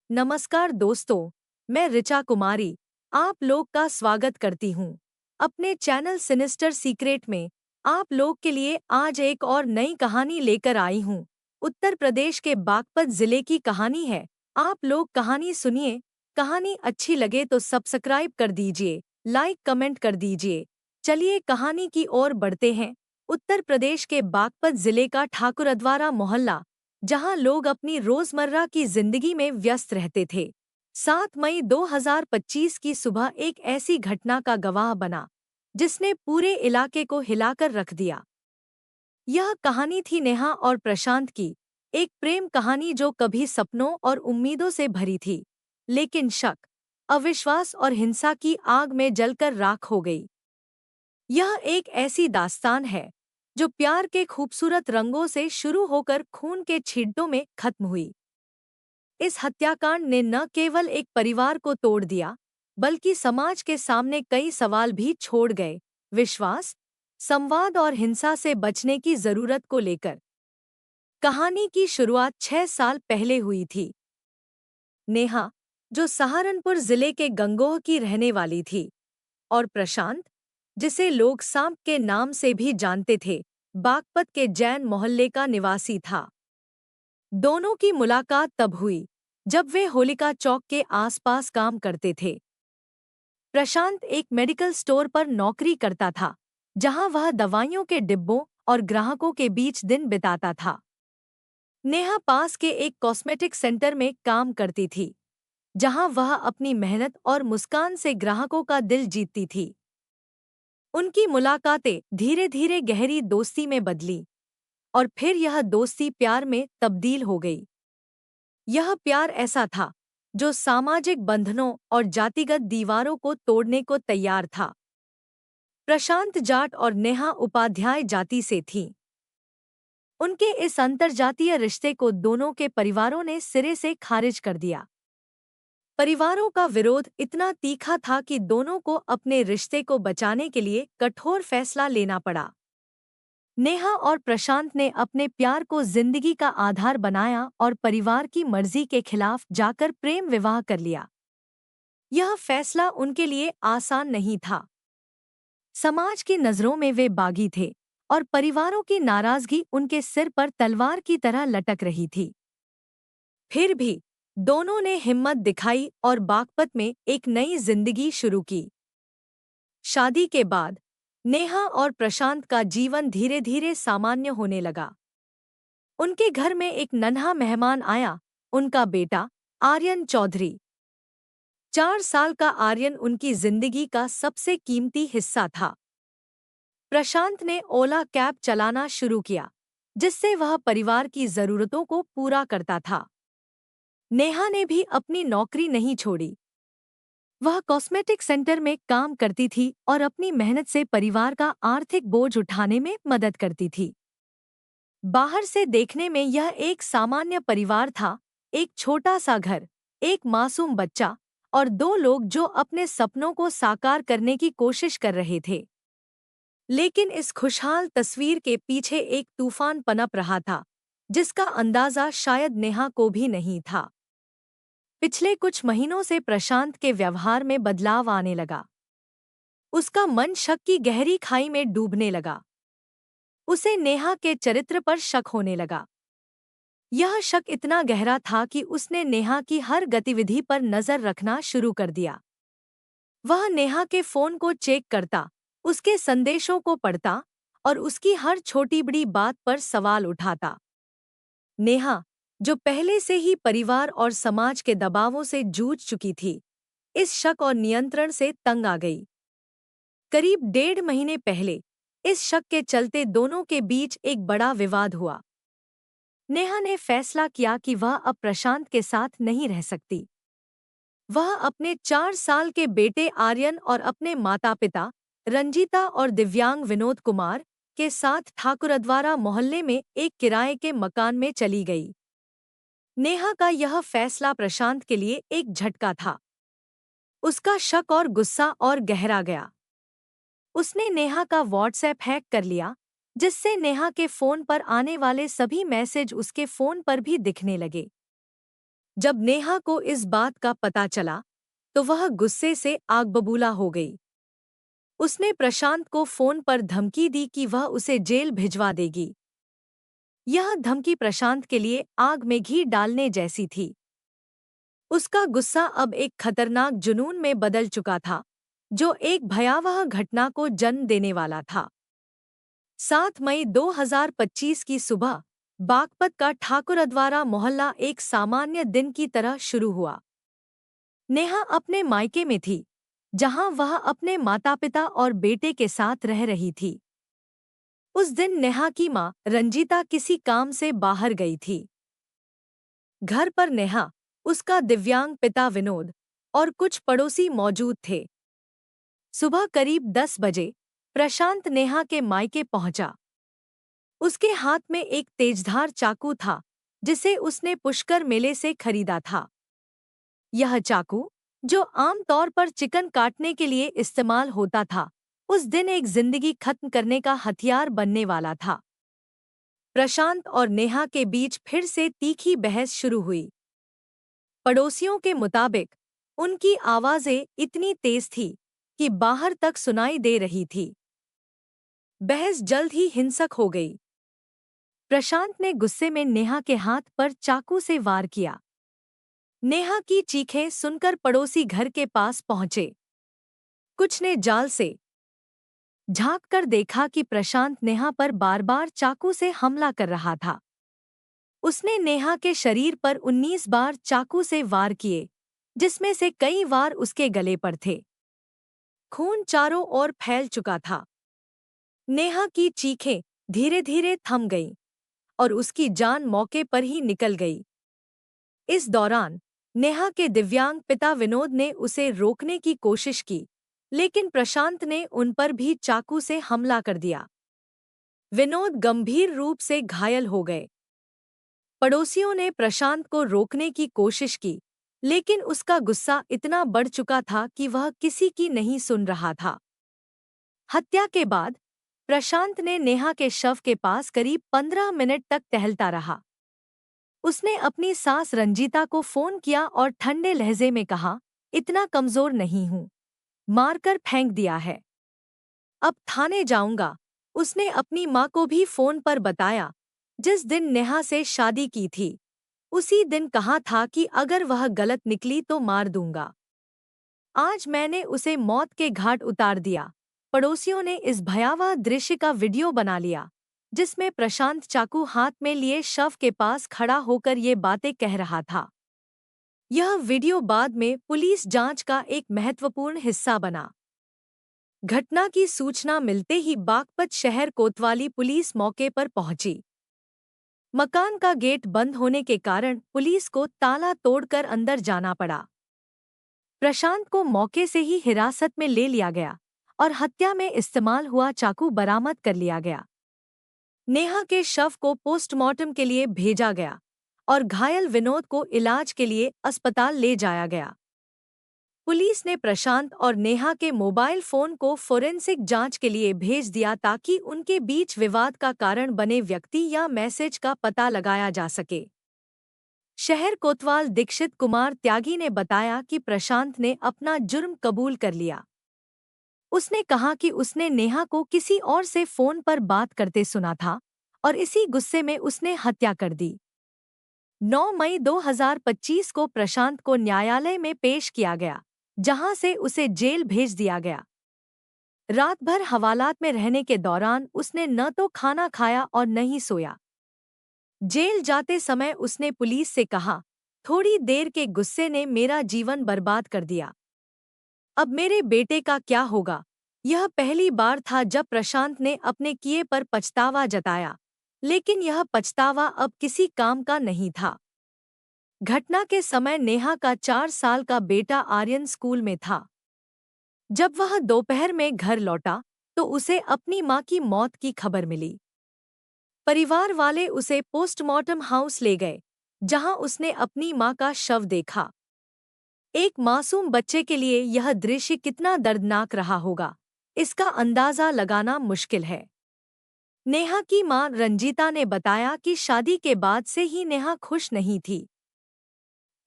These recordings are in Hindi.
नमस्कार दोस्तों, मैं ऋचा कुमारी आप लोग का स्वागत करती हूँ अपने चैनल सिनिस्टर सीक्रेट में। आप लोग के लिए आज एक और नई कहानी लेकर आई हूँ। उत्तर प्रदेश के बागपत जिले की कहानी है। आप लोग कहानी सुनिए। कहानी अच्छी लगे तो सब्सक्राइब कर दीजिए, लाइक कमेंट कर दीजिए। चलिए कहानी की ओर बढ़ते हैं। उत्तर प्रदेश के बागपत जिले का ठाकुरद्वारा मोहल्ला, जहां लोग अपनी रोजमर्रा की जिंदगी में व्यस्त रहते थे। 7 मई 2025 की सुबह एक ऐसी घटना का गवाह बना जिसने पूरे इलाके को हिलाकर रख दिया। यह कहानी थी नेहा और प्रशांत की, एक प्रेम कहानी जो कभी सपनों और उम्मीदों से भरी थी, लेकिन शक, अविश्वास और हिंसा की आग में जलकर राख हो गई। यह एक ऐसी दास्तान है जो प्यार के खूबसूरत रंगों से शुरू होकर खून के छींटों में खत्म हुई। इस हत्याकांड ने न केवल एक परिवार को तोड़ दिया, बल्कि समाज के सामने कई सवाल भी छोड़ गए। विश्वास, संवाद और हिंसा से बचने की जरूरत को लेकर कहानी की शुरुआत 6 साल पहले हुई थी। नेहा, जो सहारनपुर जिले के गंगोह की रहने वाली थी, और प्रशांत, जिसे लोग सांप के नाम से भी जानते थे, बागपत के जैन मोहल्ले का निवासी था। दोनों की मुलाकात तब हुई जब वे होलिका चौक के आसपास काम करते थे। प्रशांत एक मेडिकल स्टोर पर नौकरी करता था, जहां वह दवाइयों के डिब्बों और ग्राहकों के बीच दिन बिताता था। नेहा पास के एक कॉस्मेटिक सेंटर में काम करती थी, जहां वह अपनी मेहनत और मुस्कान से ग्राहकों का दिल जीतती थी। उनकी मुलाकातें धीरे धीरे गहरी दोस्ती में बदली, और फिर यह दोस्ती प्यार में तब्दील हो गई। यह प्यार ऐसा था जो सामाजिक बंधनों और जातिगत दीवारों को तोड़ने को तैयार था। प्रशांत जाट और नेहा उपाध्याय जाति से थीं। उनके इस अंतर्जातीय रिश्ते को दोनों के परिवारों ने सिरे से खारिज कर दिया। परिवारों का विरोध इतना तीखा था कि दोनों को अपने रिश्ते को बचाने के लिए कठोर फैसला लेना पड़ा। नेहा और प्रशांत ने अपने प्यार को जिंदगी का आधार बनाया और परिवार की मर्जी के खिलाफ जाकर प्रेम विवाह कर लिया। यह फैसला उनके लिए आसान नहीं था। समाज की नज़रों में वे बागी थे, और परिवारों की नाराजगी उनके सिर पर तलवार की तरह लटक रही थी। फिर भी दोनों ने हिम्मत दिखाई और बागपत में एक नई जिंदगी शुरू की। शादी के बाद नेहा और प्रशांत का जीवन धीरे धीरे सामान्य होने लगा। उनके घर में एक नन्हा मेहमान आया, उनका बेटा आर्यन चौधरी। 4 साल का आर्यन उनकी जिंदगी का सबसे कीमती हिस्सा था। प्रशांत ने ओला कैब चलाना शुरू किया, जिससे वह परिवार की जरूरतों को पूरा करता था। नेहा ने भी अपनी नौकरी नहीं छोड़ी। वह कॉस्मेटिक सेंटर में काम करती थी और अपनी मेहनत से परिवार का आर्थिक बोझ उठाने में मदद करती थी। बाहर से देखने में यह एक सामान्य परिवार था, एक छोटा सा घर, एक मासूम बच्चा और 2 लोग जो अपने सपनों को साकार करने की कोशिश कर रहे थे। लेकिन इस खुशहाल तस्वीर के पीछे एक तूफान पनप रहा था, जिसका अंदाजा शायद नेहा को भी नहीं था। पिछले कुछ महीनों से प्रशांत के व्यवहार में बदलाव आने लगा। उसका मन शक की गहरी खाई में डूबने लगा। उसे नेहा के चरित्र पर शक होने लगा। यह शक इतना गहरा था कि उसने नेहा की हर गतिविधि पर नजर रखना शुरू कर दिया। वह नेहा के फोन को चेक करता, उसके संदेशों को पढ़ता और उसकी हर छोटी बड़ी बात पर सवाल उठाता। नेहा, जो पहले से ही परिवार और समाज के दबावों से जूझ चुकी थी, इस शक और नियंत्रण से तंग आ गई। करीब 1.5 महीने पहले इस शक के चलते दोनों के बीच एक बड़ा विवाद हुआ। नेहा ने फैसला किया कि वह अब प्रशांत के साथ नहीं रह सकती। वह अपने 4 साल के बेटे आर्यन और अपने माता-पिता रंजीता और दिव्यांग विनोद कुमार के साथ ठाकुरद्वारा मोहल्ले में एक किराए के मकान में चली गई। नेहा का यह फैसला प्रशांत के लिए एक झटका था। उसका शक और गुस्सा और गहरा गया। उसने नेहा का व्हाट्सएप हैक कर लिया, जिससे नेहा के फोन पर आने वाले सभी मैसेज उसके फोन पर भी दिखने लगे। जब नेहा को इस बात का पता चला तो वह गुस्से से आग बबूला हो गई। उसने प्रशांत को फोन पर धमकी दी कि वह उसे जेल भिजवा देगी। यह धमकी प्रशांत के लिए आग में घी डालने जैसी थी। उसका गुस्सा अब एक खतरनाक जुनून में बदल चुका था, जो एक भयावह घटना को जन्म देने वाला था। 7 मई 2025 की सुबह बागपत का ठाकुरद्वारा मोहल्ला एक सामान्य दिन की तरह शुरू हुआ। नेहा अपने मायके में थी, जहां वह अपने माता-पिता और बेटे के साथ रह रही थी। उस दिन नेहा की मां रंजीता किसी काम से बाहर गई थी। घर पर नेहा, उसका दिव्यांग पिता विनोद और कुछ पड़ोसी मौजूद थे। सुबह करीब 10 बजे प्रशांत नेहा के मायके पहुंचा। उसके हाथ में एक तेजधार चाकू था, जिसे उसने पुष्कर मेले से खरीदा था। यह चाकू, जो आमतौर पर चिकन काटने के लिए इस्तेमाल होता था, उस दिन एक जिंदगी खत्म करने का हथियार बनने वाला था। प्रशांत और नेहा के बीच फिर से तीखी बहस शुरू हुई। पड़ोसियों के मुताबिक उनकी आवाजें इतनी तेज थी कि बाहर तक सुनाई दे रही थी। बहस जल्द ही हिंसक हो गई। प्रशांत ने गुस्से में नेहा के हाथ पर चाकू से वार किया। नेहा की चीखें सुनकर पड़ोसी घर के पास पहुंचे। कुछ ने जाल से झांक कर देखा कि प्रशांत नेहा पर बार-बार चाकू से हमला कर रहा था। उसने नेहा के शरीर पर 19 बार चाकू से वार किए, जिसमें से कई वार उसके गले पर थे। खून चारों ओर फैल चुका था। नेहा की चीखें धीरे-धीरे थम गईं और उसकी जान मौके पर ही निकल गई। इस दौरान नेहा के दिव्यांग पिता विनोद ने उसे रोकने की कोशिश की, लेकिन प्रशांत ने उन पर भी चाकू से हमला कर दिया। विनोद गंभीर रूप से घायल हो गए। पड़ोसियों ने प्रशांत को रोकने की कोशिश की, लेकिन उसका गुस्सा इतना बढ़ चुका था कि वह किसी की नहीं सुन रहा था। हत्या के बाद प्रशांत ने नेहा के शव के पास करीब 15 मिनट तक टहलता रहा। उसने अपनी सास रंजीता को फोन किया और ठंडे लहजे में कहा, इतना कमजोर नहीं हूं, मारकर फेंक दिया है। अब थाने जाऊंगा। उसने अपनी मां को भी फोन पर बताया, जिस दिन नेहा से शादी की थी। उसी दिन कहा था कि अगर वह गलत निकली तो मार दूंगा। आज मैंने उसे मौत के घाट उतार दिया। पड़ोसियों ने इस भयावह दृश्य का वीडियो बना लिया, जिसमें प्रशांत चाकू हाथ में लिए शव के पास खड़ा होकर ये बातें कह रहा था। यह वीडियो बाद में पुलिस जांच का एक महत्वपूर्ण हिस्सा बना। घटना की सूचना मिलते ही बागपत शहर कोतवाली पुलिस मौके पर पहुंची। मकान का गेट बंद होने के कारण पुलिस को ताला तोड़कर अंदर जाना पड़ा। प्रशांत को मौके से ही हिरासत में ले लिया गया और हत्या में इस्तेमाल हुआ चाकू बरामद कर लिया गया। नेहा के शव को पोस्टमार्टम के लिए भेजा गया और घायल विनोद को इलाज के लिए अस्पताल ले जाया गया। पुलिस ने प्रशांत और नेहा के मोबाइल फोन को फोरेंसिक जांच के लिए भेज दिया ताकि उनके बीच विवाद का कारण बने व्यक्ति या मैसेज का पता लगाया जा सके। शहर कोतवाल दीक्षित कुमार त्यागी ने बताया कि प्रशांत ने अपना जुर्म कबूल कर लिया। उसने कहा कि उसने नेहा को किसी और से फोन पर बात करते सुना था और इसी गुस्से में उसने हत्या कर दी। 9 मई 2025 को प्रशांत को न्यायालय में पेश किया गया, जहां से उसे जेल भेज दिया गया। रात भर हवालात में रहने के दौरान उसने न तो खाना खाया और न ही सोया। जेल जाते समय उसने पुलिस से कहा, थोड़ी देर के गुस्से ने मेरा जीवन बर्बाद कर दिया। अब मेरे बेटे का क्या होगा? यह पहली बार था जब प्रशांत ने अपने किए पर पछतावा जताया, लेकिन यह पछतावा अब किसी काम का नहीं था। घटना के समय नेहा का 4 साल का बेटा आर्यन स्कूल में था। जब वह दोपहर में घर लौटा तो उसे अपनी मां की मौत की खबर मिली। परिवार वाले उसे पोस्टमार्टम हाउस ले गए, जहां उसने अपनी मां का शव देखा। एक मासूम बच्चे के लिए यह दृश्य कितना दर्दनाक रहा होगा, इसका अंदाजा लगाना मुश्किल है। नेहा की मां रंजीता ने बताया कि शादी के बाद से ही नेहा खुश नहीं थी।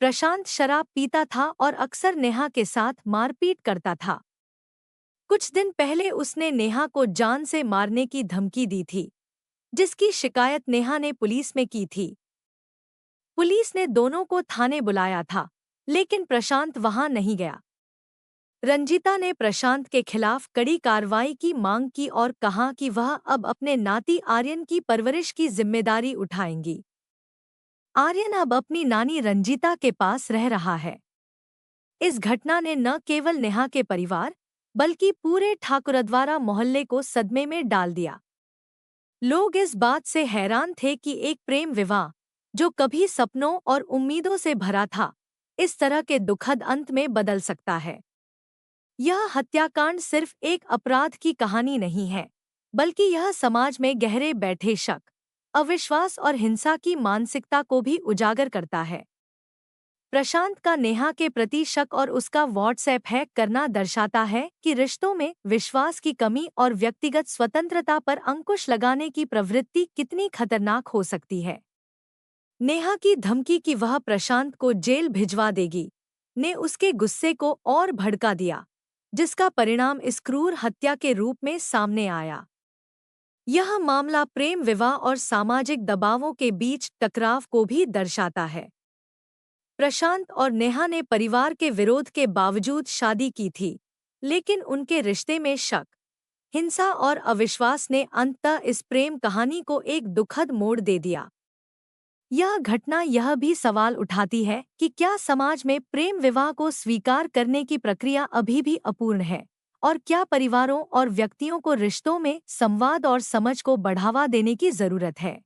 प्रशांत शराब पीता था और अक्सर नेहा के साथ मारपीट करता था। कुछ दिन पहले उसने नेहा को जान से मारने की धमकी दी थी, जिसकी शिकायत नेहा ने पुलिस में की थी। पुलिस ने दोनों को थाने बुलाया था, लेकिन प्रशांत वहां नहीं गया। रंजीता ने प्रशांत के खिलाफ कड़ी कार्रवाई की मांग की और कहा कि वह अब अपने नाती आर्यन की परवरिश की जिम्मेदारी उठाएंगी। आर्यन अब अपनी नानी रंजीता के पास रह रहा है। इस घटना ने न केवल नेहा के परिवार, बल्कि पूरे ठाकुरद्वारा मोहल्ले को सदमे में डाल दिया। लोग इस बात से हैरान थे कि एक प्रेम विवाह, जो कभी सपनों और उम्मीदों से भरा था, इस तरह के दुखद अंत में बदल सकता है। यह हत्याकांड सिर्फ एक अपराध की कहानी नहीं है, बल्कि यह समाज में गहरे बैठे शक, अविश्वास और हिंसा की मानसिकता को भी उजागर करता है। प्रशांत का नेहा के प्रति शक और उसका व्हाट्सएप हैक करना दर्शाता है कि रिश्तों में विश्वास की कमी और व्यक्तिगत स्वतंत्रता पर अंकुश लगाने की प्रवृत्ति कितनी खतरनाक हो सकती है। नेहा की धमकी कि वह प्रशांत को जेल भिजवा देगी ने उसके गुस्से को और भड़का दिया, जिसका परिणाम इस क्रूर हत्या के रूप में सामने आया। यह मामला प्रेम विवाह और सामाजिक दबावों के बीच टकराव को भी दर्शाता है। प्रशांत और नेहा ने परिवार के विरोध के बावजूद शादी की थी, लेकिन उनके रिश्ते में शक, हिंसा और अविश्वास ने अंततः इस प्रेम कहानी को एक दुखद मोड़ दे दिया। यह घटना यह भी सवाल उठाती है कि क्या समाज में प्रेम विवाह को स्वीकार करने की प्रक्रिया अभी भी अपूर्ण है, और क्या परिवारों और व्यक्तियों को रिश्तों में संवाद और समझ को बढ़ावा देने की जरूरत है।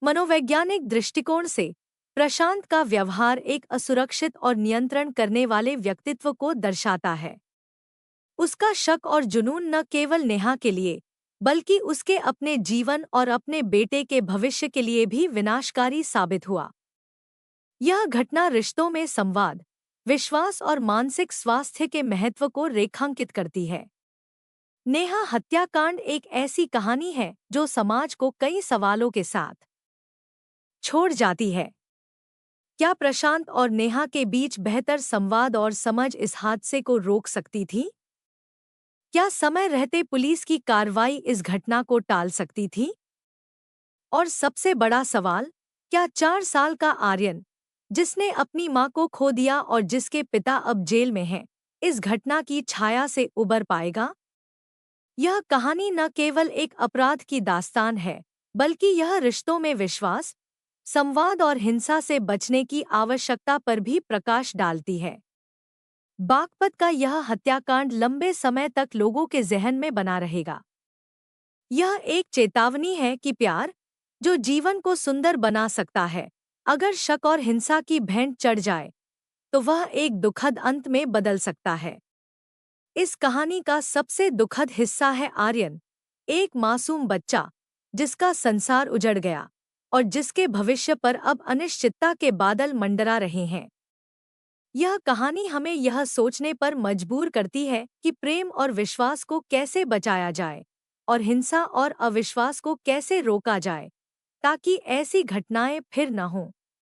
मनोवैज्ञानिक दृष्टिकोण से प्रशांत का व्यवहार एक असुरक्षित और नियंत्रण करने वाले व्यक्तित्व को दर्शाता है। उसका शक और जुनून न केवल नेहा के लिए, बल्कि उसके अपने जीवन और अपने बेटे के भविष्य के लिए भी विनाशकारी साबित हुआ। यह घटना रिश्तों में संवाद, विश्वास और मानसिक स्वास्थ्य के महत्व को रेखांकित करती है। नेहा हत्याकांड एक ऐसी कहानी है जो समाज को कई सवालों के साथ छोड़ जाती है। क्या प्रशांत और नेहा के बीच बेहतर संवाद और समझ इस हादसे को रोक सकती थी? क्या समय रहते पुलिस की कार्रवाई इस घटना को टाल सकती थी? और सबसे बड़ा सवाल, क्या 4 साल का आर्यन, जिसने अपनी मां को खो दिया और जिसके पिता अब जेल में हैं, इस घटना की छाया से उबर पाएगा? यह कहानी न केवल एक अपराध की दास्तान है, बल्कि यह रिश्तों में विश्वास, संवाद और हिंसा से बचने की आवश्यकता पर भी प्रकाश डालती है। बागपत का यह हत्याकांड लंबे समय तक लोगों के ज़हन में बना रहेगा। यह एक चेतावनी है कि प्यार, जो जीवन को सुंदर बना सकता है, अगर शक और हिंसा की भेंट चढ़ जाए, तो वह एक दुखद अंत में बदल सकता है। इस कहानी का सबसे दुखद हिस्सा है आर्यन, एक मासूम बच्चा, जिसका संसार उजड़ गया और जिसके भविष्य पर अब अनिश्चितता के बादल मंडरा रहे हैं। यह कहानी हमें यह सोचने पर मजबूर करती है कि प्रेम और विश्वास को कैसे बचाया जाए और हिंसा और अविश्वास को कैसे रोका जाए, ताकि ऐसी घटनाएं फिर न हों।